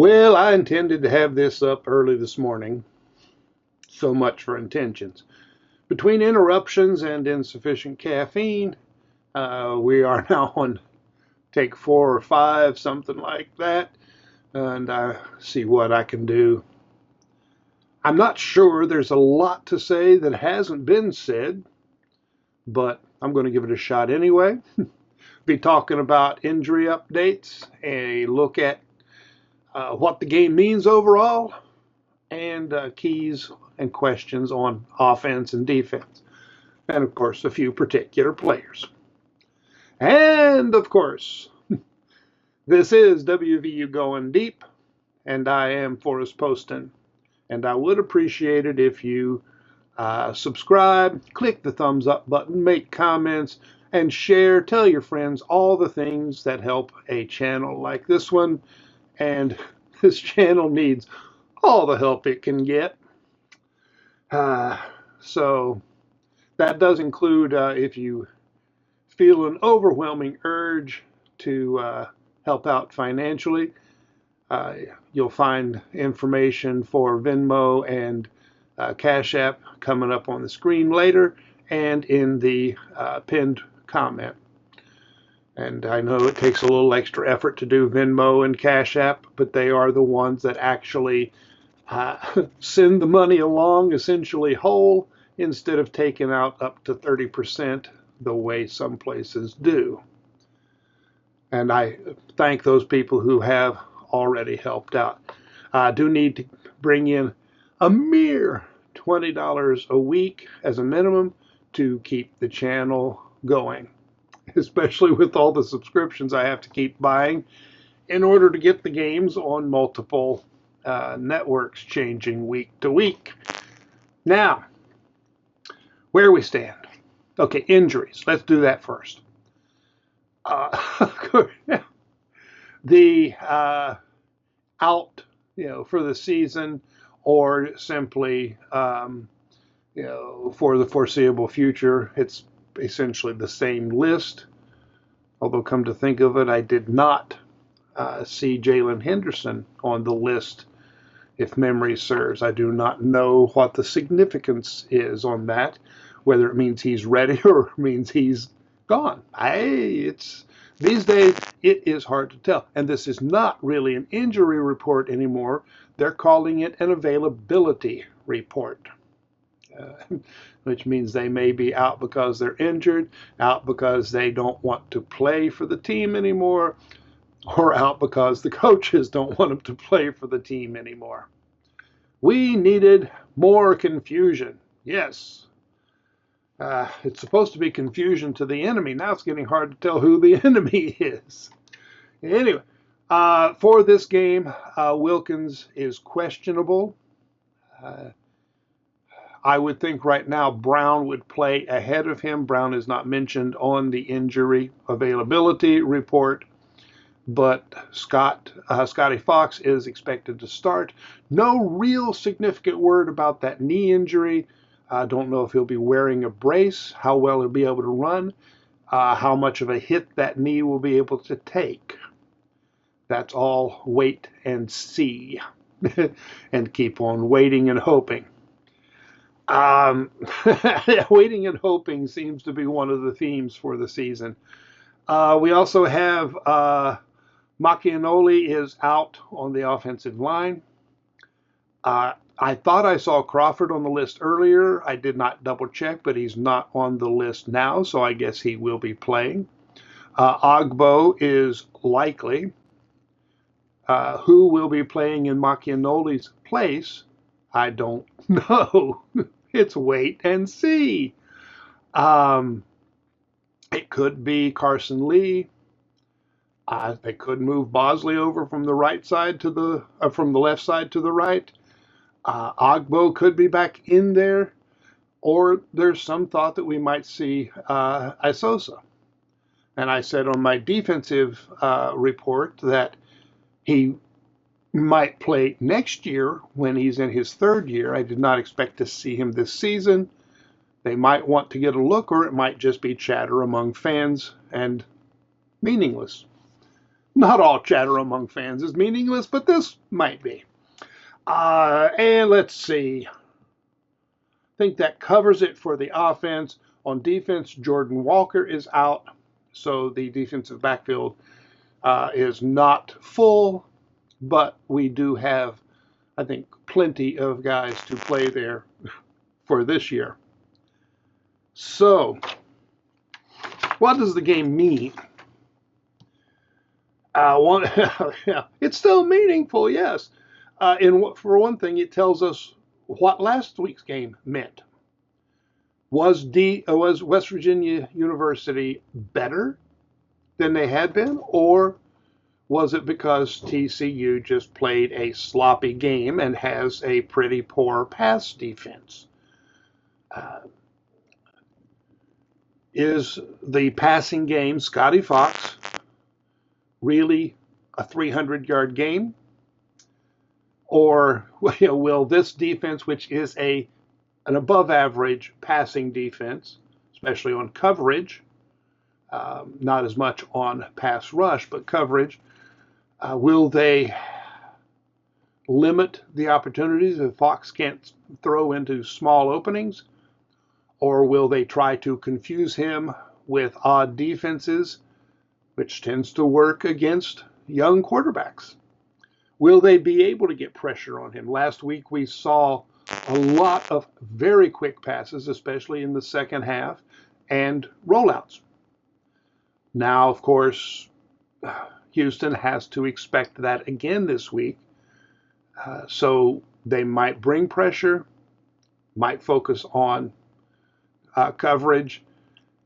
Well, I intended to have this up early this morning. So much for intentions. Between interruptions and insufficient caffeine, we are now on take 4 or 5, something like that, and I see what I can do. I'm not sure there's a lot to say that hasn't been said, but I'm going to give it a shot anyway. Be talking about injury updates, a look at what the game means overall, and keys and questions on offense and defense. And of course, a few particular players. And of course, this is WVU Going Deep, and I am Forrest Poston. And I would appreciate it if you subscribe, click the thumbs up button, make comments, and share. Tell your friends all the things that help a channel like this one. And this channel needs all the help it can get. So that does include if you feel an overwhelming urge to help out financially. You'll find information for Venmo and Cash App coming up on the screen later and in the pinned comment. And I know it takes a little extra effort to do Venmo and Cash App, but they are the ones that actually send the money along essentially whole instead of taking out up to 30% the way some places do. And I thank those people who have already helped out. I do need to bring in a mere $20 a week as a minimum to keep the channel going, especially with all the subscriptions I have to keep buying in order to get the games on multiple networks changing week to week. Now, where we stand. Okay, injuries. Let's do that first. The out, for the season, or simply, for the foreseeable future. It's essentially the same list. Although, come to think of it, I did not see Jalen Henderson on the list. If memory serves, I do not know what the significance is on that, whether it means he's ready or means he's gone. These days, it is hard to tell. And this is not really an injury report anymore. They're calling it an availability report, which means they may be out because they're injured, out because they don't want to play for the team anymore, or out because the coaches don't want them to play for the team anymore. We needed more confusion. Yes. It's supposed to be confusion to the enemy. Now it's getting hard to tell who the enemy is. Anyway, for this game, Wilkins is questionable. I would think right now Brown would play ahead of him. Brown is not mentioned on the injury availability report, but Scotty Fox is expected to start. No real significant word about that knee injury. I don't know if he'll be wearing a brace, how well he'll be able to run, how much of a hit that knee will be able to take. That's all wait and see, and keep on waiting and hoping. Waiting and hoping seems to be one of the themes for the season. We also have Macchianoli is out on the offensive line. I thought I saw Crawford on the list earlier. I did not double check, but he's not on the list now, so I guess he will be playing. Ogbo is likely. Who will be playing in Macchianoli's place? I don't know. It's wait and see. It could be Carson Lee. They could move Bosley over from the right side to from the left side to the right. Ogbo could be back in there, or there's some thought that we might see Isosa. And I said on my defensive report that he might play next year when he's in his third year. I did not expect to see him this season. They might want to get a look, or it might just be chatter among fans and meaningless. Not all chatter among fans is meaningless, but this might be. And let's see. I think that covers it for the offense. On defense, Jordan Walker is out, so the defensive backfield is not full, but we do have, I think, plenty of guys to play there for this year. So, what does the game mean? Yeah, it's still meaningful, yes. For one thing, it tells us what last week's game meant. Was West Virginia University better than they had been, or was it because TCU just played a sloppy game and has a pretty poor pass defense? Uh, is the passing game, Scotty Fox, really a 300-yard game? Or will this defense, which is an above average passing defense, especially on coverage, not as much on pass rush, but coverage, will they limit the opportunities if Fox can't throw into small openings? Or will they try to confuse him with odd defenses, which tends to work against young quarterbacks? Will they be able to get pressure on him? Last week we saw a lot of very quick passes, especially in the second half, and rollouts. Now, of course, Houston has to expect that again this week. So they might bring pressure, might focus on coverage,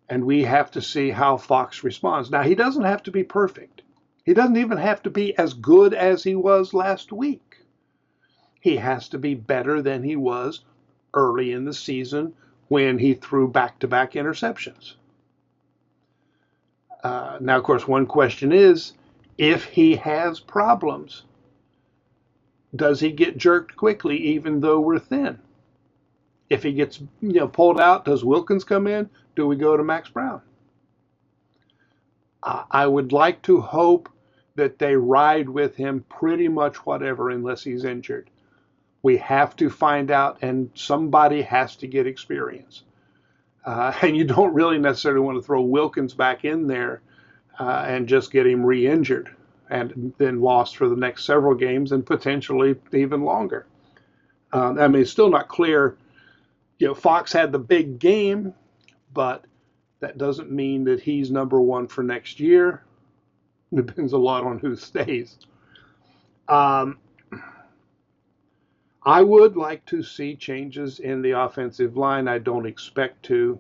and we have to see how Fox responds. Now, he doesn't have to be perfect. He doesn't even have to be as good as he was last week. He has to be better than he was early in the season when he threw back-to-back interceptions. Now, of course, one question is, if he has problems, does he get jerked quickly even though we're thin? If he gets pulled out, does Wilkins come in? Do we go to Max Brown? I would like to hope that they ride with him pretty much whatever, unless he's injured. We have to find out, and somebody has to get experience. And you don't really necessarily want to throw Wilkins back in there and just get him re-injured and then lost for the next several games and potentially even longer. I mean, it's still not clear. Fox had the big game, but that doesn't mean that he's number one for next year. It depends a lot on who stays. I would like to see changes in the offensive line. I don't expect to.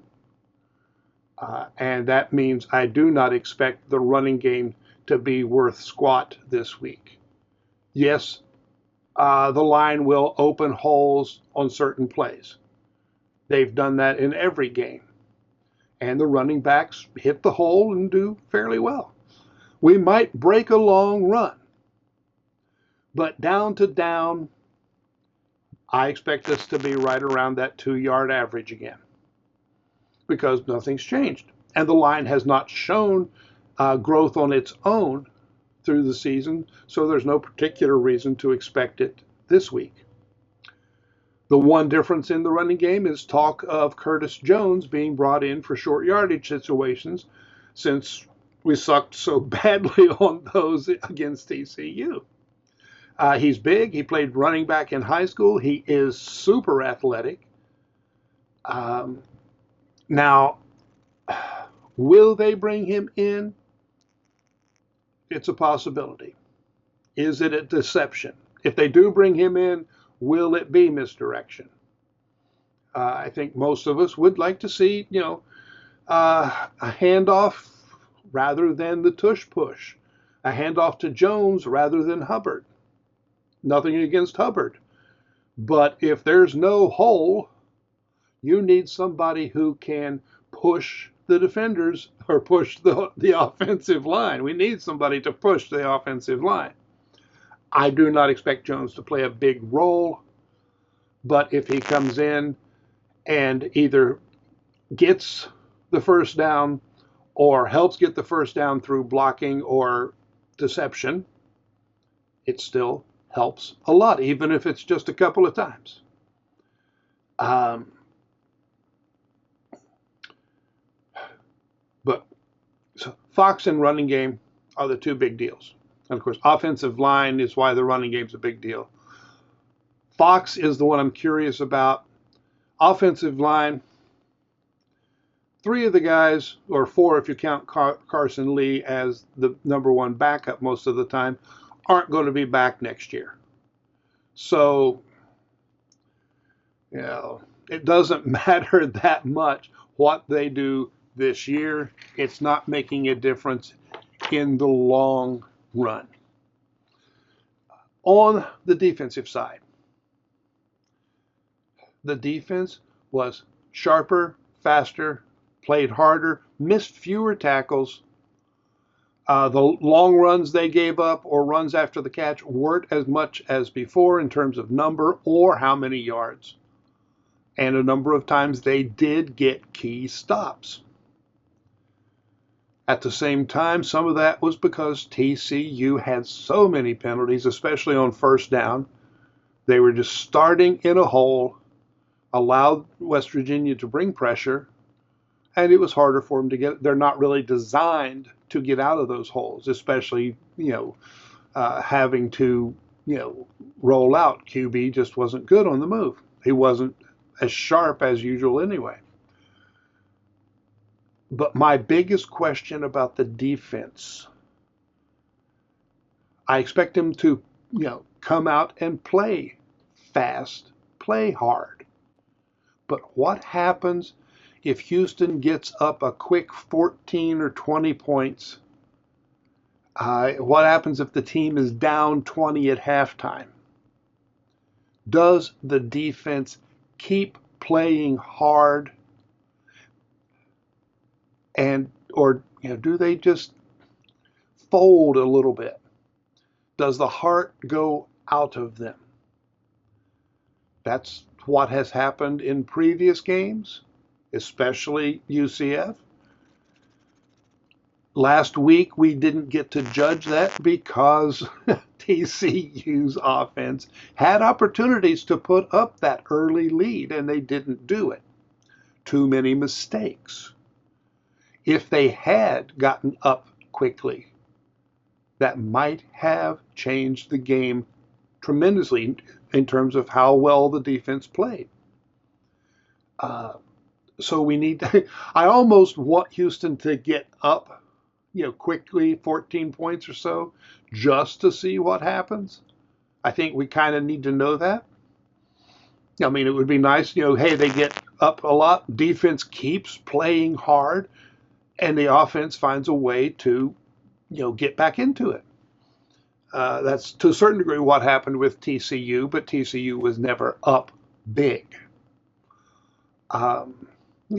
And that means I do not expect the running game to be worth squat this week. Yes, the line will open holes on certain plays. They've done that in every game. And the running backs hit the hole and do fairly well. We might break a long run. But down to down, I expect us to be right around that 2-yard average again, because nothing's changed. And the line has not shown growth on its own through the season, so there's no particular reason to expect it this week. The one difference in the running game is talk of Curtis Jones being brought in for short yardage situations, since we sucked so badly on those against TCU. He's big. He played running back in high school. He is super athletic. Now, will they bring him in? It's a possibility. Is it a deception? If they do bring him in, will it be misdirection? I think most of us would like to see, a handoff rather than the tush push, a handoff to Jones rather than Hubbard. Nothing against Hubbard, but if there's no hole, you need somebody who can push the defenders or push the offensive line. We need somebody to push the offensive line. I do not expect Jones to play a big role, but if he comes in and either gets the first down or helps get the first down through blocking or deception, it still helps a lot, even if it's just a couple of times. Um, but so Fox and running game are the two big deals. And of course, offensive line is why the running game's a big deal. Fox is the one I'm curious about. Offensive line, three of the guys, or four if you count Carson Lee as the number one backup most of the time, aren't going to be back next year. So, you know, it doesn't matter that much what they do this year. It's not making a difference in the long run. On the defensive side, the defense was sharper, faster, played harder, missed fewer tackles. The long runs they gave up or runs after the catch weren't as much as before in terms of number or how many yards. And a number of times they did get key stops. At the same time, some of that was because TCU had so many penalties, especially on first down. They were just starting in a hole, allowed West Virginia to bring pressure, and it was harder for them to get. They're not really designed to get out of those holes, especially having to roll out. QB just wasn't good on the move. He wasn't as sharp as usual anyway. But my biggest question about the defense, I expect him to come out and play fast, play hard. But what happens if Houston gets up a quick 14 or 20 points? What happens if the team is down 20 at halftime? Does the defense keep playing hard, or do they just fold a little bit? Does the heart go out of them? That's what has happened in previous games, especially UCF. Last week, we didn't get to judge that because TCU's offense had opportunities to put up that early lead, and they didn't do it. Too many mistakes. If they had gotten up quickly, that might have changed the game tremendously in terms of how well the defense played. So we need to, I almost want Houston to get up, quickly, 14 points or so, just to see what happens. I think we kind of need to know that. I mean, it would be nice, hey, they get up a lot, defense keeps playing hard, and the offense finds a way to, get back into it. That's to a certain degree what happened with TCU, but TCU was never up big. Of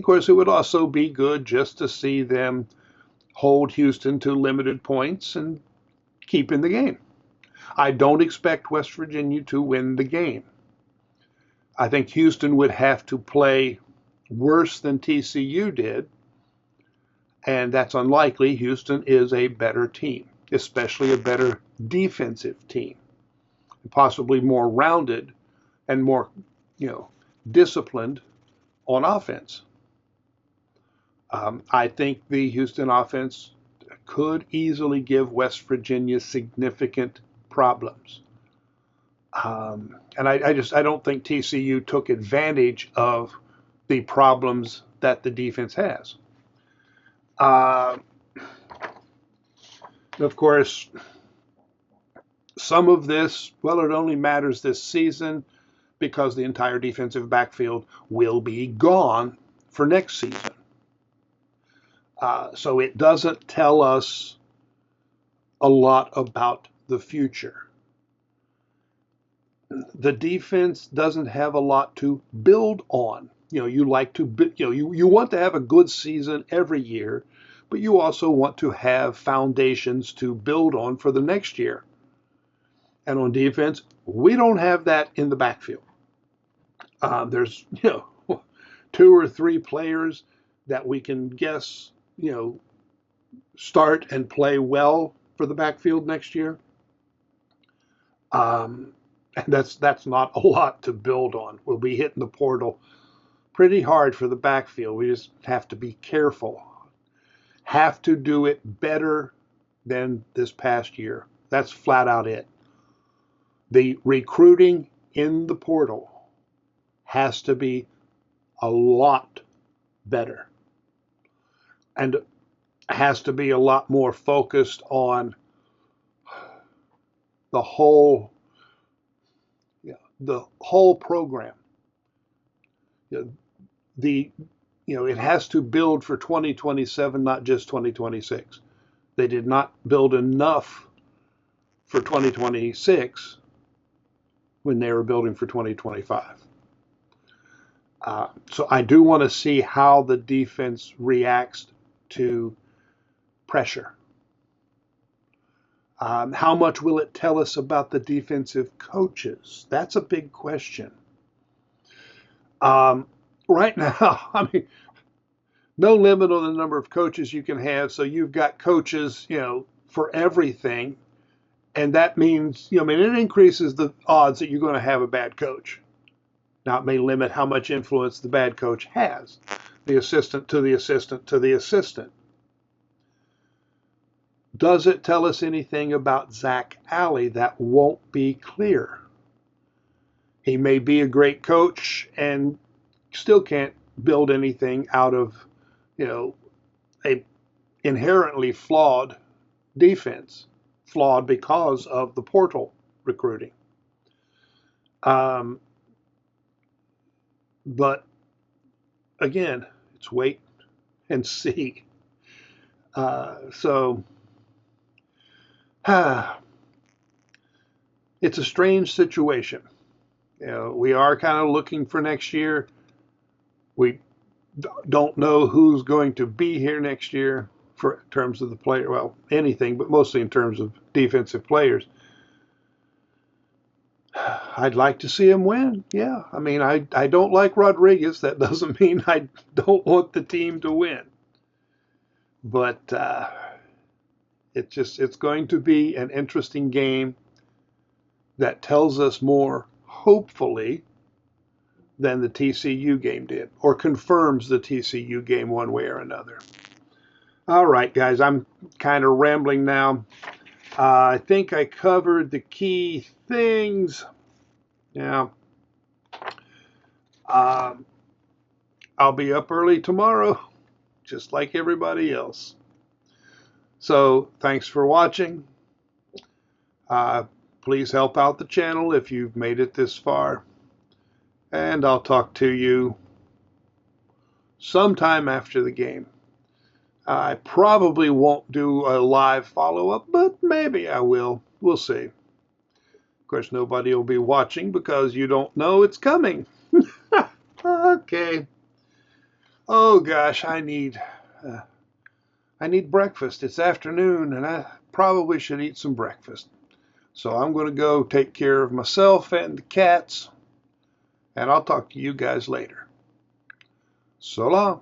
course, it would also be good just to see them hold Houston to limited points and keep in the game. I don't expect West Virginia to win the game. I think Houston would have to play worse than TCU did, and that's unlikely. Houston is a better team, especially a better defensive team, possibly more rounded and more, disciplined on offense. I think the Houston offense could easily give West Virginia significant problems. And I don't think TCU took advantage of the problems that the defense has. Of course, some of this, well, it only matters this season because the entire defensive backfield will be gone for next season. So it doesn't tell us a lot about the future. The defense doesn't have a lot to build on. You like to, you want to have a good season every year, but you also want to have foundations to build on for the next year. And on defense, we don't have that in the backfield. There's, two or three players that we can guess, start and play well for the backfield next year. And that's not a lot to build on. We'll be hitting the portal pretty hard for the backfield. We just have to be careful. Have to do it better than this past year. That's flat out it. The recruiting in the portal has to be a lot better, and has to be a lot more focused on the whole program. It has to build for 2027, not just 2026. They did not build enough for 2026 when they were building for 2025. So I do want to see how the defense reacts to pressure. How much will it tell us about the defensive coaches? That's a big question. Right now, I mean, no limit on the number of coaches you can have. So you've got coaches, for everything. And that means, it increases the odds that you're going to have a bad coach. Now, it may limit how much influence the bad coach has. The assistant to the assistant to the assistant. Does it tell us anything about Zach Alley? That won't be clear. He may be a great coach and still can't build anything out of, a inherently flawed defense, flawed because of the portal recruiting. But again, it's wait and see. So it's a strange situation. We are kind of looking for next year. We don't know who's going to be here next year for in terms of the player. Well, anything, but mostly in terms of defensive players. I'd like to see him win. Yeah. I mean, I don't like Rodriguez. That doesn't mean I don't want the team to win. But it's going to be an interesting game that tells us more, hopefully, than the TCU game did, or confirms the TCU game one way or another. All right, guys, I'm kind of rambling now. I think I covered the key things. Yeah. I'll be up early tomorrow, just like everybody else. So thanks for watching. Please help out the channel if you've made it this far. And I'll talk to you sometime after the game. I probably won't do a live follow-up, but maybe I will. We'll see. Of course, nobody will be watching because you don't know it's coming. Okay. Oh gosh, I need breakfast. It's afternoon, and I probably should eat some breakfast. So I'm going to go take care of myself and the cats, and I'll talk to you guys later. So long.